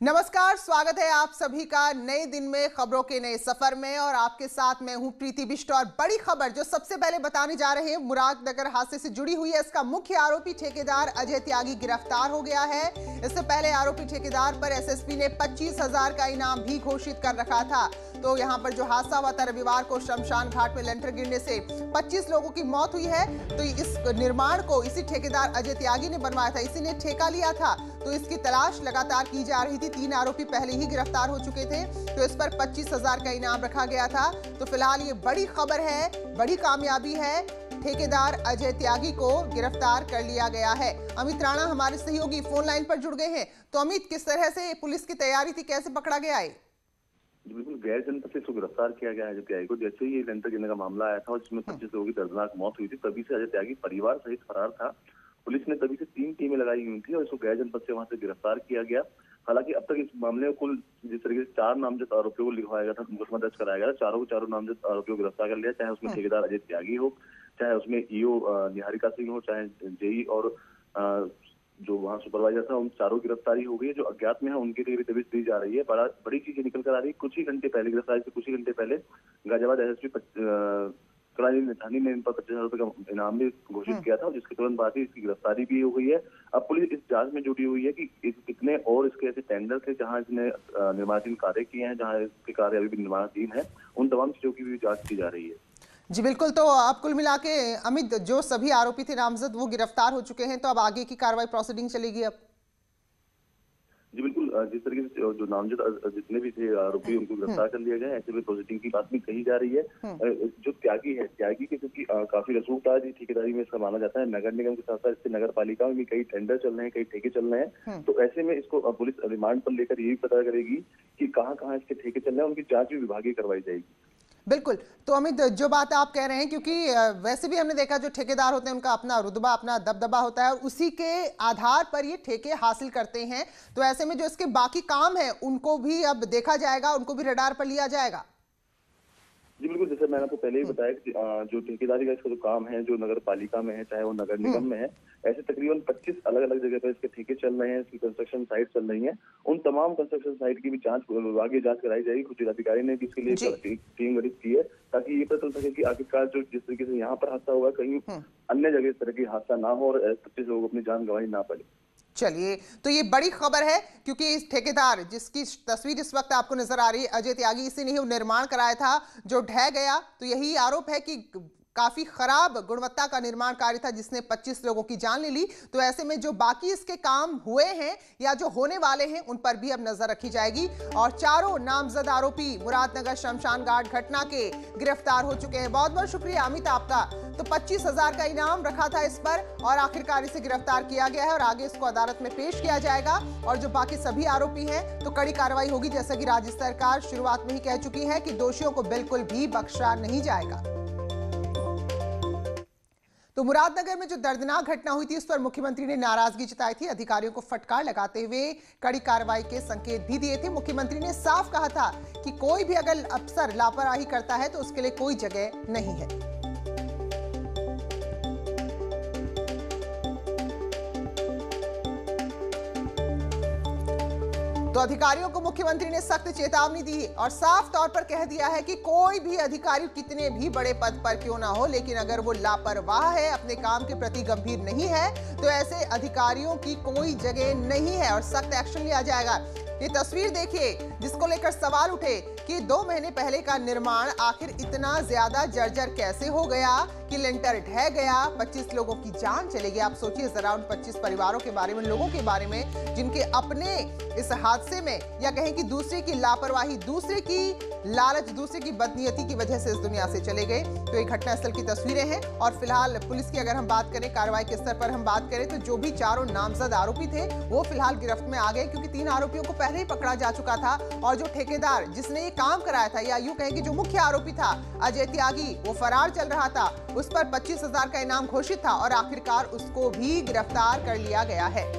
नमस्कार, स्वागत है आप सभी का नए दिन में खबरों के नए सफर में। और आपके साथ मैं हूं प्रीति बिष्ट। और बड़ी खबर जो सबसे पहले बताने जा रहे हैं मुरादनगर हादसे से जुड़ी हुई है। इसका मुख्य आरोपी ठेकेदार अजय त्यागी गिरफ्तार हो गया है। इससे पहले आरोपी ठेकेदार पर एसएसपी ने 25,000 का इनाम भी घोषित कर रखा था। तो यहां पर जो हादसा हुआ था रविवार को, शमशान घाट में लेंटर गिरने से 25 लोगों की मौत हुई है। तो इस निर्माण को इसी ठेकेदार अजय त्यागी ने बनवाया था, इसी ने ठेका लिया था। तो इसकी तलाश लगातार की जा रही थी। 3 आरोपी पहले ही गिरफ्तार हो चुके थे। तो इस पर 25,000 का इनाम रखा गया था। तो फिलहाल ये बड़ी खबर है, बड़ी कामयाबी है। ठेकेदार अजय त्यागी को गिरफ्तार कर लिया गया है। अमित राणा हमारे सहयोगी फोन लाइन पर जुड़ गए हैं। तो अमित, किस तरह से पुलिस की तैयारी थी, कैसे पकड़ा गया है? बिल्कुल गैर जनपद से इसको गिरफ्तार किया गया है अजय त्यागी को। जैसे ही ये लेंटर गिरने का मामला आया था और जिसमें 25 लोगों की दर्दनाक मौत हुई थी, तभी से अजय त्यागी परिवार सहित फरार था। पुलिस ने तभी से 3 टीमें लगाई हुई थी और इसको गैर जनपद से वहां से गिरफ्तार किया गया। हालांकि अब तक इस मामले में कुल जिस तरीके से 4 नामजद आरोपियों को लिखवाया गया था, मुकदमा दर्ज कराया गया था, चारों नामजद आरोपियों को गिरफ्तार कर लिया। चाहे उसमें ठेकेदार अजय त्यागी हो, चाहे उसमें ईओ निहारिका सिंह हो, चाहे जेई और जो वहाँ सुपरवाइजर था, उन चारों गिरफ्तारी हो गई है। जो अज्ञात में है उनके लिए भी तबीयत दी जा रही है। बड़ी चीजें निकल कर आ रही है। कुछ ही घंटे पहले, गिरफ्तारी से कुछ ही घंटे पहले गाजियाबाद एसएसपी थानी ने इन पर 25,000 रुपए का इनाम भी घोषित किया था, जिसके तुरंत बाद ही इसकी गिरफ्तारी भी हो गई है। अब पुलिस इस जांच में जुटी हुई है कि कितने और इसके ऐसे टेंडर थे जहां इसने निर्माणाधीन कार्य किए हैं, जहां इसके कार्य अभी भी निर्माणाधीन है। उन तमाम चीजों की भी जांच की जा रही है। जी बिल्कुल। तो अब कुल मिला के अमित, जो सभी आरोपी थे नामजद, वो गिरफ्तार हो चुके हैं। तो अब आगे की कार्रवाई प्रोसीडिंग चलेगी अब? जी बिल्कुल, जिस तरीके से जो नामजद जितने भी थे आरोपी उनको गिरफ्तार कर लिया गया है। ऐसे में प्रोसीडिंग की बात भी कही जा रही है। जो त्यागी है, त्यागी के क्योंकि काफी रसूखदार ठेकेदारी में इसका माना जाता है। नगर निगम के साथ साथ इससे नगर पालिका में भी कई टेंडर चल रहे हैं, कई ठेके चल रहे हैं। तो ऐसे में इसको पुलिस रिमांड पर लेकर यही पता करेगी कि कहाँ कहाँ इसके ठेके चल रहे हैं, उनकी जांच भी विभागीय करवाई जाएगी। बिल्कुल। तो अमित, जो बात आप कह रहे हैं, क्योंकि वैसे भी हमने देखा जो ठेकेदार होते हैं उनका अपना रुतबा, अपना दबदबा होता है और उसी के आधार पर ये ठेके हासिल करते हैं। तो ऐसे में जो इसके बाकी काम है उनको भी अब देखा जाएगा, उनको भी रडार पर लिया जाएगा। जी बिल्कुल, जैसे मैंने आपको पहले ही बताया कि जो ठेकेदारी का इसका जो काम है, जो नगर पालिका में है, चाहे वो नगर निगम में है, ऐसे तकरीबन 25 अलग अलग जगह पर इसके ठेके चल रहे हैं, इसकी कंस्ट्रक्शन साइट चल रही है। उन तमाम कंस्ट्रक्शन साइट की भी जांच, विभागीय जांच कराई जाएगी। कुछ जिलाधिकारी ने भी इसके लिए एक टीम गठित की है, ताकि ये पता चल सके कि आखिरकार जो जिस तरीके से यहाँ पर हादसा हुआ, कहीं अन्य जगह इस तरह की हादसा ना हो और 25 लोग अपनी जान गंवाई ना पड़े। चलिए, तो ये बड़ी खबर है, क्योंकि इस ठेकेदार जिसकी तस्वीर इस वक्त आपको नजर आ रही है, अजय त्यागी, इसी ने निर्माण कराया था जो ढह गया। तो यही आरोप है कि काफी खराब गुणवत्ता का निर्माण कार्य था जिसने 25 लोगों की जान ले ली। तो ऐसे में जो बाकी इसके काम हुए हैं या जो होने वाले हैं उन पर भी अब नजर रखी जाएगी। और चारों नामजद आरोपी मुरादनगर शमशान घाट घटना के गिरफ्तार हो चुके हैं। बहुत बहुत शुक्रिया अमित आपका। तो 25,000 का इनाम रखा था इस पर और आखिरकार इसे गिरफ्तार किया गया है और आगे इसको अदालत में पेश किया जाएगा। और जो बाकी सभी आरोपी हैं तो कड़ी कार्रवाई होगी, जैसा कि राज्य सरकार शुरुआत में ही कह चुकी है कि दोषियों को बिल्कुल भी बख्शा नहीं जाएगा। तो मुरादनगर में जो दर्दनाक घटना हुई थी उस पर मुख्यमंत्री ने नाराजगी जताई थी। अधिकारियों को फटकार लगाते हुए कड़ी कार्रवाई के संकेत भी दिए थे। मुख्यमंत्री ने साफ कहा था कि कोई भी अगर अफसर लापरवाही करता है तो उसके लिए कोई जगह नहीं है। तो अधिकारियों को मुख्यमंत्री ने सख्त चेतावनी दी और साफ तौर पर कह दिया है कि कोई भी अधिकारी कितने भी बड़े पद पर क्यों ना हो, लेकिन अगर वो लापरवाह है, अपने काम के प्रति गंभीर नहीं है, तो ऐसे अधिकारियों की कोई जगह नहीं है और सख्त एक्शन लिया जाएगा। ये तस्वीर देखिए जिसको लेकर सवाल उठे कि 2 महीने पहले का निर्माण आखिर इतना ज्यादा जर्जर कैसे हो गया कि लेंटर ढह गया, 25 लोगों की जान चली गई। आप सोचिए जरा उन 25 परिवारों के बारे में, लोगों के बारे में जिनके अपने इस हादसे में या कहें कि दूसरे की लापरवाही, दूसरे की लालच, दूसरे की बदनीयती की वजह से इस दुनिया से चले गए। तो ये घटनास्थल की तस्वीरें हैं। और फिलहाल पुलिस की अगर हम बात करें, कार्रवाई के स्तर पर हम बात करें, तो जो भी चारों नामजद आरोपी थे वो फिलहाल गिरफ्त में आ गए, क्योंकि 3 आरोपियों को पहले ही पकड़ा जा चुका था। और जो ठेकेदार जिसने ये काम कराया था, या यूं कहें कि जो मुख्य आरोपी था अजय त्यागी, वो फरार चल रहा था। उस पर 25,000 का इनाम घोषित था और आखिरकार उसको भी गिरफ्तार कर लिया गया है।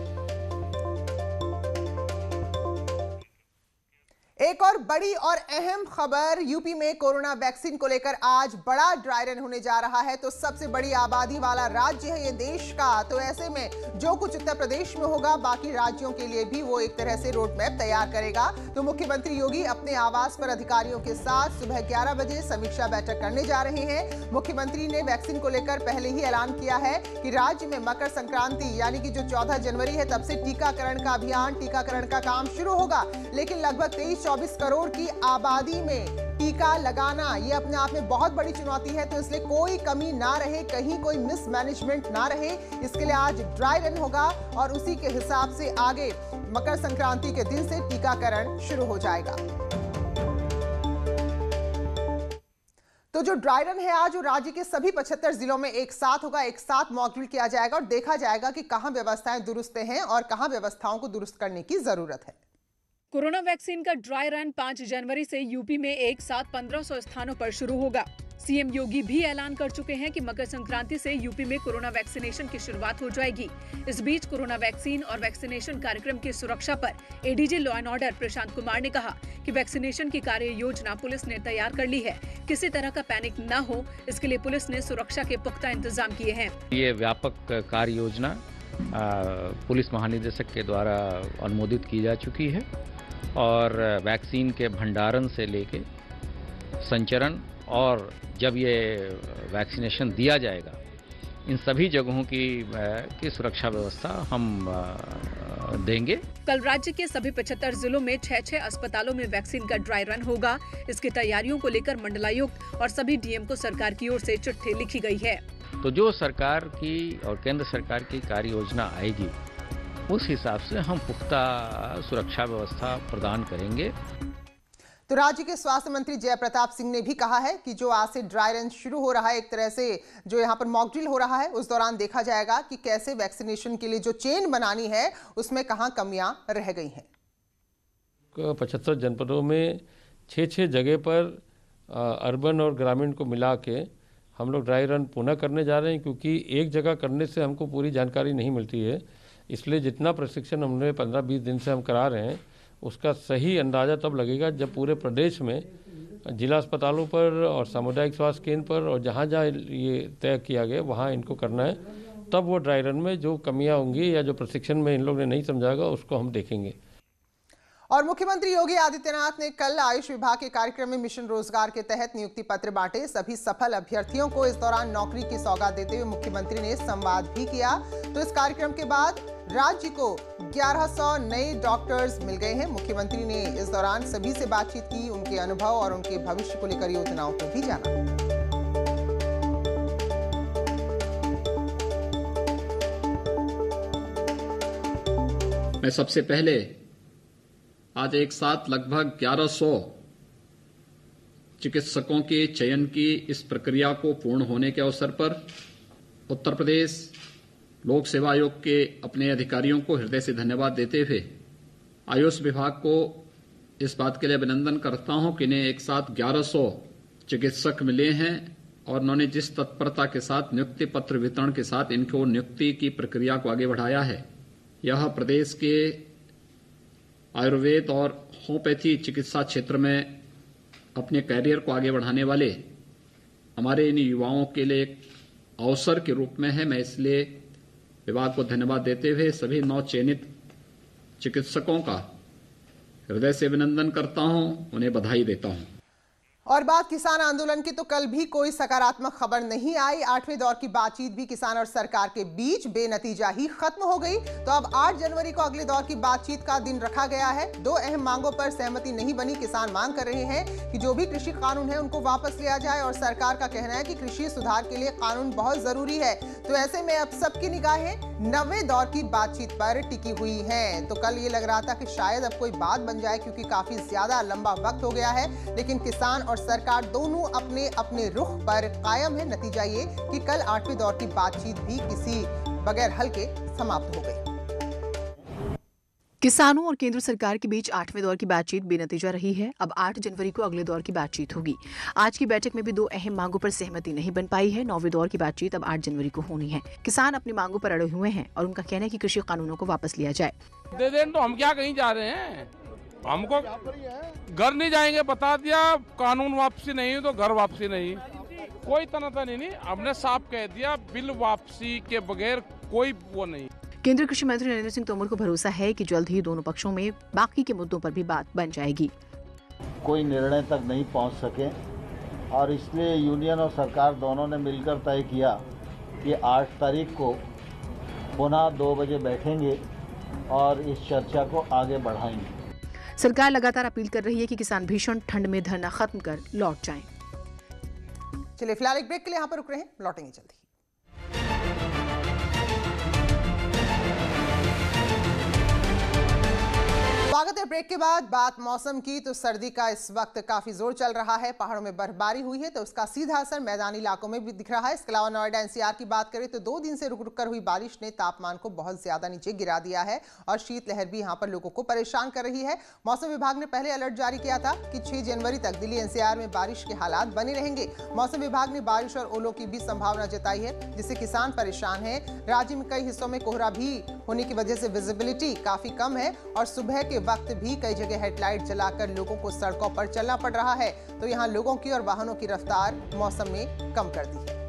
एक और बड़ी और अहम खबर, यूपी में कोरोना वैक्सीन को लेकर आज बड़ा ड्राई रन होने जा रहा है। तो सबसे बड़ी आबादी वाला राज्य है ये देश का, तो ऐसे में जो कुछ उत्तर प्रदेश में होगा बाकी राज्यों के लिए भी वो एक तरह से रोड मैप तैयार करेगा। तो मुख्यमंत्री योगी अपने आवास पर अधिकारियों के साथ सुबह 11 बजे समीक्षा बैठक करने जा रहे हैं। मुख्यमंत्री ने वैक्सीन को लेकर पहले ही ऐलान किया है कि राज्य में मकर संक्रांति यानी कि जो 14 जनवरी है तब से टीकाकरण का अभियान, टीकाकरण का काम शुरू होगा। लेकिन लगभग 23-24 करोड़ की आबादी में टीका लगाना ये अपने आप में बहुत बड़ी चुनौती है। तो इसलिए कोई कमी ना रहे, कहीं कोई मिसमैनेजमेंट ना रहे, इसके लिए आज ड्राई रन होगा और उसी के हिसाब से आगे मकर संक्रांति के दिन से टीकाकरण शुरू हो जाएगा। तो जो ड्राई रन है आज वो राज्य के सभी 75 जिलों में एक साथ होगा, एक साथ मॉक ड्रिल किया जाएगा और देखा जाएगा कि कहां व्यवस्थाएं दुरुस्त हैं और कहां व्यवस्थाओं को दुरुस्त करने की जरूरत है। कोरोना वैक्सीन का ड्राई रन 5 जनवरी से यूपी में एक साथ 1500 स्थानों पर शुरू होगा। सीएम योगी भी ऐलान कर चुके हैं कि मकर संक्रांति से यूपी में कोरोना वैक्सीनेशन की शुरुआत हो जाएगी। इस बीच कोरोना वैक्सीन और वैक्सीनेशन कार्यक्रम की सुरक्षा पर ADG law and order Prashant Kumar ने कहा कि वैक्सीनेशन की कार्य योजना पुलिस ने तैयार कर ली है। किसी तरह का पैनिक न हो, इसके लिए पुलिस ने सुरक्षा के पुख्ता इंतजाम किए हैं। ये व्यापक कार्य योजना पुलिस महानिदेशक के द्वारा अनुमोदित की जा चुकी है और वैक्सीन के भंडारण से लेके संचरण और जब ये वैक्सीनेशन दिया जाएगा इन सभी जगहों की सुरक्षा व्यवस्था हम देंगे। कल राज्य के सभी 75 जिलों में 6-6 अस्पतालों में वैक्सीन का ड्राई रन होगा। इसकी तैयारियों को लेकर मंडलायुक्त और सभी डीएम को सरकार की ओर से चिट्ठी लिखी गई है। तो जो सरकार की और केंद्र सरकार की कार्य योजना आएगी उस हिसाब से हम पुख्ता सुरक्षा व्यवस्था प्रदान करेंगे। तो राज्य के स्वास्थ्य मंत्री जय प्रताप सिंह ने भी कहा है कि जो आज से ड्राई रन शुरू हो रहा है, एक तरह से जो यहाँ पर मॉक ड्रिल हो रहा है, उस दौरान देखा जाएगा कि कैसे वैक्सीनेशन के लिए जो चेन बनानी है उसमें कहां कमियां रह गई हैं। 75 जनपदों में 6-6 जगह पर अर्बन और ग्रामीण को मिला के हम लोग ड्राई रन पुनः करने जा रहे हैं, क्योंकि एक जगह करने से हमको पूरी जानकारी नहीं मिलती है। इसलिए जितना प्रशिक्षण हमने 15-20 दिन से हम करा रहे हैं उसका सही अंदाज़ा तब लगेगा जब पूरे प्रदेश में जिला अस्पतालों पर और सामुदायिक स्वास्थ्य केंद्र पर और जहाँ जहाँ ये तय किया गया वहाँ इनको करना है। तब वो ड्राई रन में जो कमियाँ होंगी या जो प्रशिक्षण में इन लोगों ने नहीं समझागा उसको हम देखेंगे। और मुख्यमंत्री योगी आदित्यनाथ ने कल आयुष विभाग के कार्यक्रम में मिशन रोजगार के तहत नियुक्ति पत्र बांटे। सभी सफल अभ्यर्थियों को इस दौरान नौकरी की सौगात देते हुए मुख्यमंत्री ने संवाद भी किया। तो इस कार्यक्रम के बाद राज्य को 1100 नए डॉक्टर्स मिल गए हैं। मुख्यमंत्री ने इस दौरान सभी से बातचीत की, उनके अनुभव और उनके भविष्य को लेकर योजनाओं को भी जाना। मैं सबसे पहले आज एक साथ लगभग 1100 चिकित्सकों के चयन की इस प्रक्रिया को पूर्ण होने के अवसर पर उत्तर प्रदेश लोक सेवा आयोग के अपने अधिकारियों को हृदय से धन्यवाद देते हुए आयुष विभाग को इस बात के लिए अभिनंदन करता हूं कि इन्हें एक साथ 1100 चिकित्सक मिले हैं और उन्होंने जिस तत्परता के साथ नियुक्ति पत्र वितरण के साथ इनको नियुक्ति की प्रक्रिया को आगे बढ़ाया है, यह प्रदेश के आयुर्वेद और होम्योपैथी चिकित्सा क्षेत्र में अपने कैरियर को आगे बढ़ाने वाले हमारे इन युवाओं के लिए एक अवसर के रूप में है। मैं इसलिए विभाग को धन्यवाद देते हुए सभी नवचयनित चिकित्सकों का हृदय से अभिनंदन करता हूं, उन्हें बधाई देता हूं। और बात किसान आंदोलन की, तो कल भी कोई सकारात्मक खबर नहीं आई। 8वें दौर की बातचीत भी किसान और सरकार के बीच बेनतीजा ही खत्म हो गई। तो अब 8 जनवरी को अगले दौर की बातचीत का दिन रखा गया है। 2 अहम मांगों पर सहमति नहीं बनी। किसान मांग कर रहे हैं कि जो भी कृषि कानून है उनको वापस लिया जाए और सरकार का कहना है कि कृषि सुधार के लिए कानून बहुत जरूरी है। तो ऐसे में अब सबकी निगाहें 9वें दौर की बातचीत पर टिकी हुई हैं। तो कल ये लग रहा था कि शायद अब कोई बात बन जाए, क्योंकि काफी ज्यादा लंबा वक्त हो गया है। लेकिन किसान और सरकार दोनों अपने अपने रुख पर कायम है। नतीजा ये कि कल 8वें दौर की बातचीत भी किसी बगैर हल के समाप्त हो गई। किसानों और केंद्र सरकार के बीच 8वें दौर की बातचीत बेनतीजा रही है। अब 8 जनवरी को अगले दौर की बातचीत होगी। आज की बैठक में भी 2 अहम मांगों पर सहमति नहीं बन पाई है। 9वें दौर की बातचीत अब 8 जनवरी को होनी है। किसान अपनी मांगों पर अड़े हुए हैं और उनका कहना है कि कृषि कानूनों को वापस लिया जाए। दे दें तो हम क्या कहीं जा रहे हैं, हमको घर नहीं जाएंगे, बता दिया, कानून वापसी नहीं तो घर वापसी नहीं, कोई तनातनी नहीं। हमने साफ कह दिया, बिल वापसी के बगैर कोई वो नहीं। केंद्रीय कृषि मंत्री नरेंद्र सिंह तोमर को भरोसा है कि जल्द ही दोनों पक्षों में बाकी के मुद्दों पर भी बात बन जाएगी। कोई निर्णय तक नहीं पहुंच सके और इसलिए यूनियन और सरकार दोनों ने मिलकर तय किया कि 8 तारीख को पुनः 2 बजे बैठेंगे और इस चर्चा को आगे बढ़ाएंगे। सरकार लगातार अपील कर रही है कि किसान भीषण ठंड में धरना खत्म कर लौट जाएं। चलिए फिलहाल एक ब्रेक के लिए यहाँ पर रुक रहे हैं, लौटेंगे जल्दी। स्वागत है ब्रेक के बाद। बात मौसम की तो सर्दी का इस वक्त काफी जोर चल रहा है। पहाड़ों में बर्फबारी हुई है तो उसका सीधा असर मैदानी इलाकों में भी दिख रहा है। इसके अलावा नोएडा एनसीआर की बात करें तो 2 दिन से रुक रुक कर हुई बारिश ने तापमान को बहुत ज्यादा नीचे गिरा दिया है और शीतलहर भी यहां पर लोगों को परेशान कर रही है। मौसम विभाग ने पहले अलर्ट जारी किया था कि 6 जनवरी तक दिल्ली एनसीआर में बारिश के हालात बने रहेंगे। मौसम विभाग ने बारिश और ओलों की भी संभावना जताई है, जिससे किसान परेशान है। राज्य में कई हिस्सों में कोहरा भी होने की वजह से विजिबिलिटी काफी कम है और सुबह के वक्त भी कई जगह हेडलाइट जलाकर लोगों को सड़कों पर चलना पड़ रहा है। तो यहां लोगों की और वाहनों की रफ्तार मौसम ने कम कर दी है।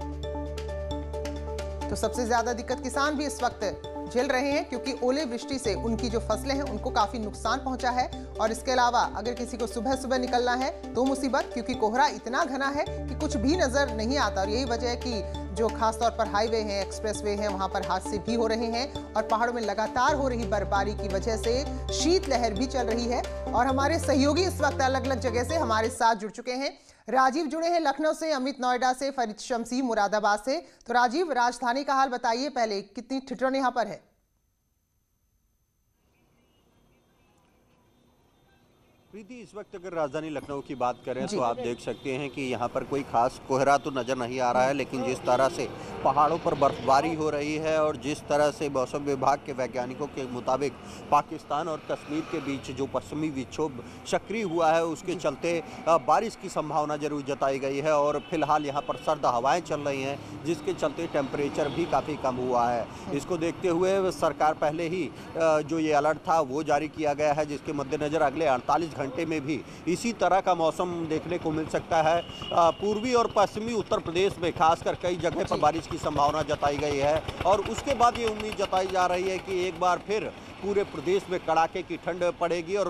तो सबसे ज्यादा दिक्कत किसान भी इस वक्त झेल रहे हैं, क्योंकि ओले वृष्टि से उनकी जो फसलें हैं उनको काफी नुकसान पहुंचा है। और इसके अलावा अगर किसी को सुबह सुबह निकलना है तो मुसीबत, क्योंकि कोहरा इतना घना है कि कुछ भी नजर नहीं आता। और यही वजह है कि जो खासतौर पर हाईवे हैं, एक्सप्रेसवे हैं, वहां पर हादसे भी हो रहे हैं। और पहाड़ों में लगातार हो रही बर्फबारी की वजह से शीतलहर भी चल रही है। और हमारे सहयोगी इस वक्त अलग अलग जगह से हमारे साथ जुड़ चुके हैं। राजीव जुड़े हैं लखनऊ से, अमित नोएडा से, फरीद शमसी मुरादाबाद से। तो राजीव, राजधानी का हाल बताइए पहले, कितनी ठिठुरन यहाँ पर है? प्रीति, इस वक्त अगर राजधानी लखनऊ की बात करें तो आप देख सकते हैं कि यहाँ पर कोई खास कोहरा तो नज़र नहीं आ रहा है, लेकिन जिस तरह से पहाड़ों पर बर्फबारी हो रही है और जिस तरह से मौसम विभाग के वैज्ञानिकों के मुताबिक पाकिस्तान और कश्मीर के बीच जो पश्चिमी विक्षोभ सक्रिय हुआ है उसके चलते बारिश की संभावना जरूर जताई गई है। और फिलहाल यहाँ पर सर्द हवाएँ चल रही हैं, जिसके चलते टेम्परेचर भी काफ़ी कम हुआ है। इसको देखते हुए सरकार पहले ही जो ये अलर्ट था वो जारी किया गया है, जिसके मद्देनज़र अगले 48 घंटे में भी इसी तरह का मौसम देखने को मिल सकता है। पूर्वी और पश्चिमी उत्तर प्रदेश में खासकर कई जगह पर बारिश की संभावना जताई गई है और उसके बाद ये उम्मीद जताई जा रही है कि एक बार फिर पूरे प्रदेश में कड़ाके की ठंड पड़ेगी और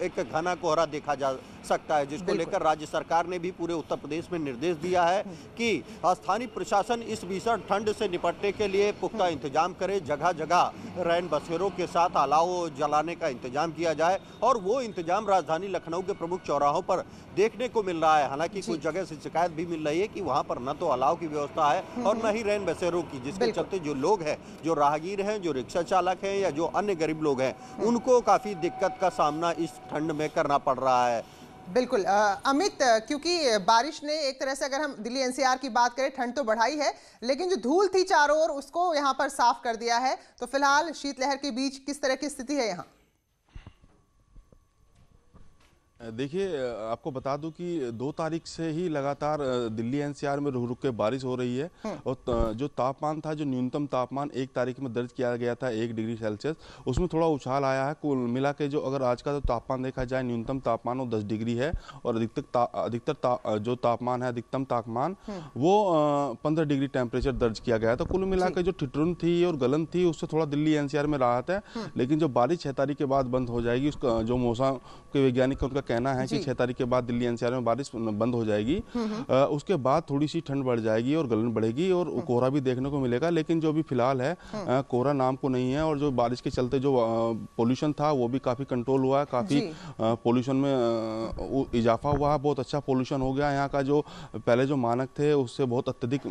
एक घना कोहरा देखा जा सकता है, जिसको लेकर राज्य सरकार ने भी पूरे उत्तर प्रदेश में निर्देश दिया है कि स्थानीय प्रशासन इस भीषण ठंड से निपटने के लिए पुख्ता इंतजाम करे। जगह जगह रैन बसेरों के साथ अलाव जलाने का इंतजाम किया जाए और वो इंतजाम राजधानी लखनऊ के प्रमुख चौराहों पर देखने को मिल रहा है। हालांकि कुछ जगह से शिकायत भी मिल रही है कि वहाँ पर न तो अलाव की व्यवस्था है और न ही रैन बसेरों की, जिसके चलते जो लोग हैं, जो राहगीर हैं, जो रिक्शा चालक हैं या जो अन्य गरीब लोग हैं, उनको काफी दिक्कत का सामना इस ठंड में करना पड़ रहा है। बिल्कुल अमित, क्योंकि बारिश ने एक तरह से, अगर हम दिल्ली एनसीआर की बात करें, ठंड तो बढ़ाई है, लेकिन जो धूल थी चारों ओर उसको यहाँ पर साफ कर दिया है। तो फिलहाल शीतलहर के बीच किस तरह की स्थिति है यहाँ? देखिए, आपको बता दूं कि 2 तारीख से ही लगातार दिल्ली एनसीआर में रुक रुक के बारिश हो रही है और जो तापमान था, जो न्यूनतम तापमान 1 तारीख में दर्ज किया गया था 1 डिग्री सेल्सियस, उसमें थोड़ा उछाल आया है। कुल मिला के जो अगर आज का जो तापमान देखा जाए, न्यूनतम तापमान वो 10 डिग्री है और अधिकतर जो तापमान है, अधिकतम तापमान वो 15 डिग्री टेम्परेचर दर्ज किया गया। तो कुल मिला के जो ठिठुरन थी और गलन थी उससे थोड़ा दिल्ली एनसीआर में राहत है। लेकिन जो बारिश 6 तारीख के बाद बंद हो जाएगी, उसका जो मौसम के वैज्ञानिक उनका कहना है कि 6 तारीख के बाद दिल्ली एनसीआर में बारिश बंद हो जाएगी। उसके बाद थोड़ी सी ठंड बढ़ जाएगी और गलन बढ़ेगी और कोहरा भी देखने को मिलेगा। लेकिन जो भी फिलहाल है कोहरा नाम को नहीं है और जो बारिश के चलते जो पोल्यूशन था वो भी काफ़ी कंट्रोल हुआ है। काफ़ी पोल्यूशन में इजाफा हुआ है, बहुत अच्छा पोल्यूशन हो गया। यहाँ का जो पहले जो मानक थे उससे बहुत अत्यधिक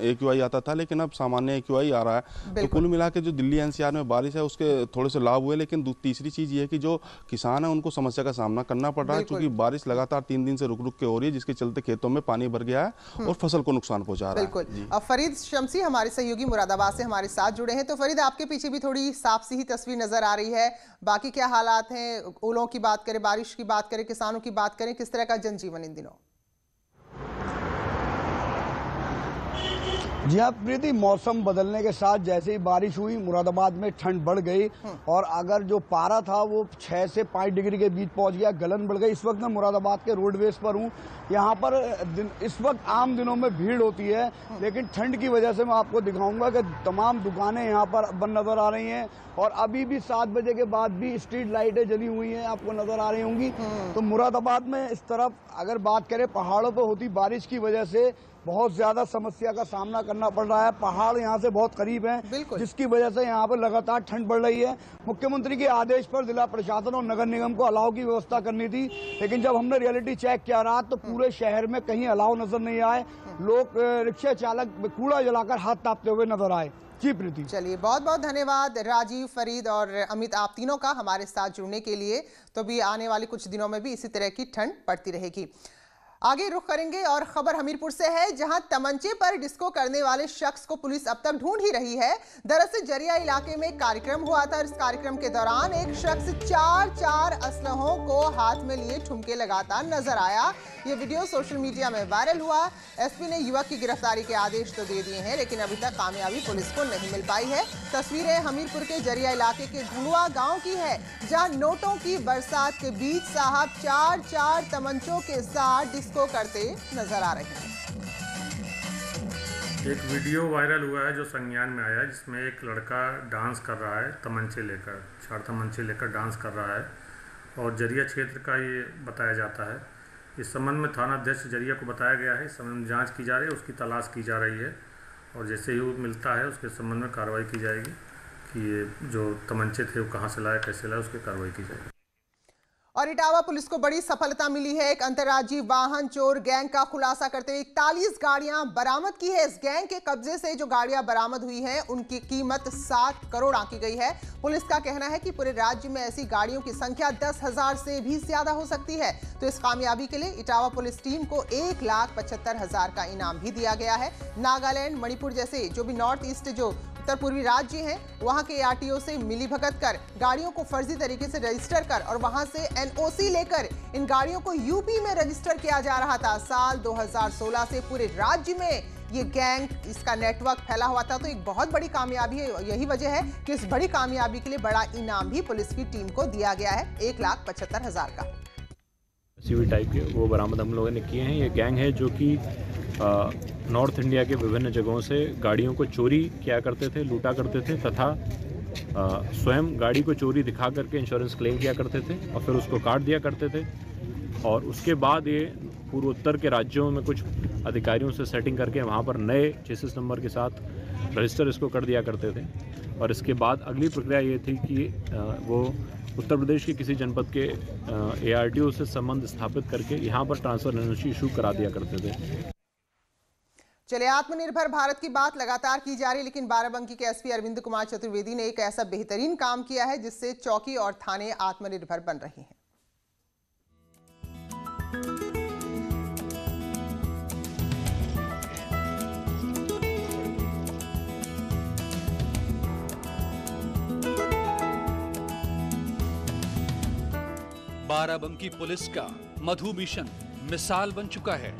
AQI आता था, लेकिन अब सामान्य AQI आ रहा है। तो कुल मिला के जो दिल्ली एनसीआर में बारिश है उसके थोड़े से लाभ हुए। लेकिन तीसरी चीज़ ये है कि जो किसान है उनको समस्या का सामना करना पड़ रहा है, क्योंकि बारिश लगातार 3 दिन से रुक रुक के हो रही है, जिसके चलते खेतों में पानी भर गया है और फसल को नुकसान पहुंचा रहा है। बिल्कुल। अब फरीद शमसी हमारे सहयोगी मुरादाबाद से हमारे साथ जुड़े हैं। तो फरीद, आपके पीछे भी थोड़ी साफ सी ही तस्वीर नजर आ रही है। बाकी क्या हालात हैं? ओलों की बात करें, बारिश की बात करें, किसानों की बात करें, किस तरह का जनजीवन इन दिनों? जी हाँ प्रीति, मौसम बदलने के साथ जैसे ही बारिश हुई मुरादाबाद में ठंड बढ़ गई और अगर जो पारा था वो 6 से 5 डिग्री के बीच पहुंच गया, गलन बढ़ गई। इस वक्त मैं मुरादाबाद के रोडवेज पर हूँ। यहाँ पर इस वक्त आम दिनों में भीड़ होती है, लेकिन ठंड की वजह से मैं आपको दिखाऊंगा कि तमाम दुकानें यहाँ पर बंद नजर आ रही हैं और अभी भी 7 बजे के बाद भी स्ट्रीट लाइटें जली हुई हैं, आपको नजर आ रही होंगी। तो मुरादाबाद में इस तरफ अगर बात करें, पहाड़ों पर होती बारिश की वजह से बहुत ज्यादा समस्या का सामना करना पड़ रहा है। पहाड़ यहाँ से बहुत करीब हैं, जिसकी वजह से यहाँ पर लगातार ठंड बढ़ रही है। मुख्यमंत्री के आदेश पर जिला प्रशासन और नगर निगम को अलाव की व्यवस्था करनी थी, लेकिन जब हमने रियलिटी चेक किया रात तो पूरे शहर में कहीं अलाव नजर नहीं आए। लोग रिक्शा चालक कूड़ा जलाकर हाथ तापते हुए नजर आए। जी प्रीति। चलिए, बहुत बहुत धन्यवाद राजीव, फरीद और अमित, आप तीनों का हमारे साथ जुड़ने के लिए। तो भी आने वाले कुछ दिनों में भी इसी तरह की ठंड पड़ती रहेगी। आगे रुख करेंगे और खबर हमीरपुर से है, जहां तमंचे पर डिस्को करने वाले शख्स को पुलिस अब तक ढूंढ ही रही है। दरअसल जरिया इलाके में एक कार्यक्रम हुआ था। इस कार्यक्रम के दौरान एक शख्स 4 असलहों को हाथ में लिए ठुमके लगाता नजर आया। ये वीडियो सोशल मीडिया में वायरल हुआ। एसपी ने युवक की गिरफ्तारी के आदेश तो दे दिए हैं, लेकिन अभी तक कामयाबी पुलिस को नहीं मिल पाई है। तस्वीरें हमीरपुर के जरिया इलाके के ढुलुआ गांव की है, जहां नोटों की बरसात के बीच साहब 4 तमंचों के साथ डिस्को करते नजर आ रहे हैं। एक वीडियो वायरल हुआ है जो संज्ञान में आया, जिसमें एक लड़का डांस कर रहा है, तमंचे लेकर 4 तमंचे लेकर डांस कर रहा है और जरिया क्षेत्र का ये बताया जाता है। इस संबंध में थाना अध्यक्ष जरिया को बताया गया है। इस संबंध में जांच की जा रही है, उसकी तलाश की जा रही है और जैसे ही वो मिलता है उसके संबंध में कार्रवाई की जाएगी कि ये जो तमंचे थे वो कहाँ से लाया, कैसे लाया, उसकी कार्रवाई की जाएगी। और इटावा पुलिस को बड़ी सफलता मिली है। एक अंतर्राज्यीय वाहन चोर गैंग का खुलासा करते हुए 41 गाड़ियां बरामद की है। इस गैंग के कब्जे से जो गाड़ियां बरामद हुई हैं उनकी कीमत 7 करोड़ आंकी गई है। पुलिस का कहना है कि पूरे राज्य में ऐसी गाड़ियों की संख्या 10,000 से भी ज्यादा हो सकती है। तो इस कामयाबी के लिए इटावा पुलिस टीम को 1,75,000 का इनाम भी दिया गया है। नागालैंड, मणिपुर जैसे जो भी नॉर्थ ईस्ट जो उत्तर पूर्वी राज्य हैं, वहां के आरटीओ से मिलीभगत कर गाड़ियों को फर्जी तरीके से रजिस्टर कर और वहां से एनओसी लेकर इन गाड़ियों को यूपी में रजिस्टर किया जा रहा था। साल 2016 से पूरे राज्य में ये गैंग, इसका नेटवर्क फैला हुआ था। तो एक बहुत बड़ी कामयाबी है। यही वजह है कि इस बड़ी कामयाबी के लिए बड़ा इनाम भी पुलिस की टीम को दिया गया है, 1,75,000 का। SUV टाइप के वो बरामद हम लोगों ने किए हैं। ये गैंग है जो कि नॉर्थ इंडिया के विभिन्न जगहों से गाड़ियों को चोरी किया करते थे, लूटा करते थे तथा स्वयं गाड़ी को चोरी दिखा करके इंश्योरेंस क्लेम किया करते थे और फिर उसको काट दिया करते थे और उसके बाद ये पूर्वोत्तर के राज्यों में कुछ अधिकारियों से सेटिंग करके वहाँ पर नए चेसिस नंबर के साथ रजिस्टर इसको कर दिया करते थे और इसके बाद अगली प्रक्रिया ये थी कि वो उत्तर प्रदेश के किसी जनपद के ARTO से संबंध स्थापित करके यहाँ पर ट्रांसफर एनओसी इशू करा दिया करते थे। चलिए, आत्मनिर्भर भारत की बात लगातार की जा रही है, लेकिन बाराबंकी के एसपी अरविंद कुमार चतुर्वेदी ने एक ऐसा बेहतरीन काम किया है जिससे चौकी और थाने आत्मनिर्भर बन रहे हैं। बाराबंकी पुलिस का मधु मिशन मिसाल बन चुका है।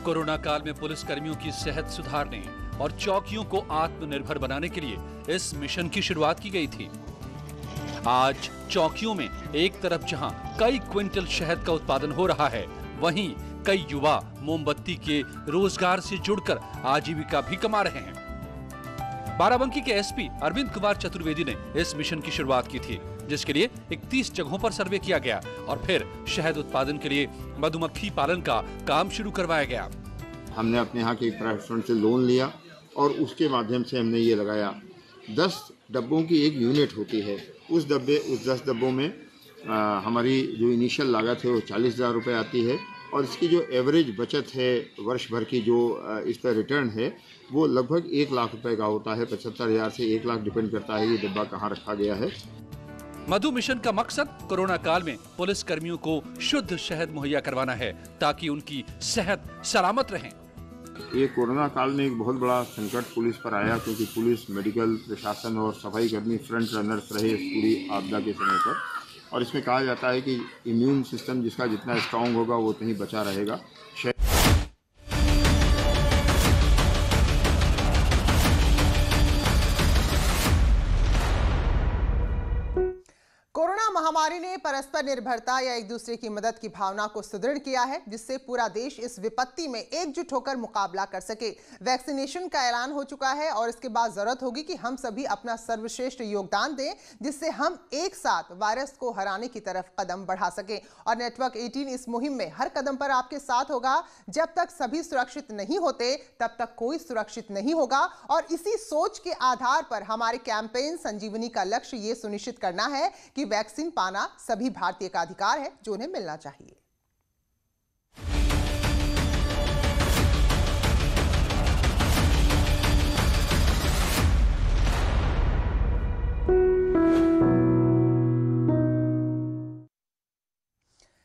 कोरोना काल में पुलिस कर्मियों की सेहत सुधारने और चौकियों को आत्मनिर्भर बनाने के लिए इस मिशन की शुरुआत की गई थी। आज चौकियों में एक तरफ जहां कई क्विंटल शहद का उत्पादन हो रहा है, वहीं कई युवा मोमबत्ती के रोजगार से जुड़कर आजीविका भी कमा रहे हैं। बाराबंकी के एसपी अरविंद कुमार चतुर्वेदी ने इस मिशन की शुरुआत की थी, जिसके लिए 31 जगहों पर सर्वे किया गया और फिर शहद उत्पादन के लिए मधुमक्खी पालन का काम शुरू करवाया गया। हमने अपने यहाँ के एक प्राइवेट फंड से लोन लिया और उसके माध्यम से हमने ये लगाया। 10 डब्बों की एक यूनिट होती है। उस 10 डब्बों में हमारी जो इनिशियल लागत है वो 40,000 रुपये आती है और इसकी जो एवरेज बचत है वर्ष भर की जो इस पर रिटर्न है वो लगभग 1 लाख रुपए का होता है। 75,000 से 1 लाख डिपेंड करता है ये डिब्बा कहाँ रखा गया है। मधु मिशन का मकसद कोरोना काल में पुलिस कर्मियों को शुद्ध शहद मुहैया करवाना है ताकि उनकी सेहत सलामत रहे। ये कोरोना काल में एक बहुत बड़ा संकट पुलिस पर आया, क्योंकि पुलिस, मेडिकल प्रशासन और सफाई कर्मी फ्रंट रनर्स रहे इस पूरी आपदा के समय पर। और इसमें कहा जाता है कि इम्यून सिस्टम जिसका जितना स्ट्रांग होगा वो उतना ही बचा रहेगा। कोरोना महामारी ने परस्पर निर्भरता या एक दूसरे की मदद की भावना को सुदृढ़ किया है, जिससे पूरा देश इस विपत्ति में एकजुट होकर मुकाबला कर सके। वैक्सीनेशन का ऐलान हो चुका है और इसके बाद जरूरत होगी कि हम सभी अपना सर्वश्रेष्ठ योगदान दें, जिससे हम एक साथ वायरस को हराने की तरफ कदम बढ़ा सकें। और नेटवर्क 18 इस मुहिम में हर कदम पर आपके साथ होगा। जब तक सभी सुरक्षित नहीं होते तब तक कोई सुरक्षित नहीं होगा। और इसी सोच के आधार पर हमारे कैंपेन संजीवनी का लक्ष्य ये सुनिश्चित करना है कि वैक्सीन पाना सभी भारतीय का अधिकार है, जो उन्हें मिलना चाहिए।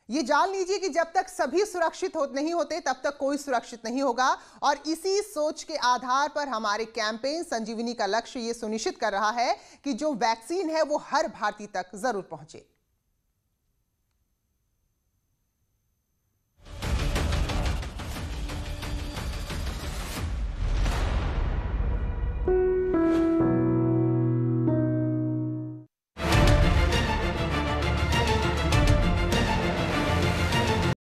ये जान लीजिए कि जब तक सभी सुरक्षित नहीं होते तब तक कोई सुरक्षित नहीं होगा। और इसी सोच के आधार पर हमारे कैंपेन संजीवनी का लक्ष्य ये सुनिश्चित कर रहा है कि जो वैक्सीन है वो हर भारतीय तक जरूर पहुंचे।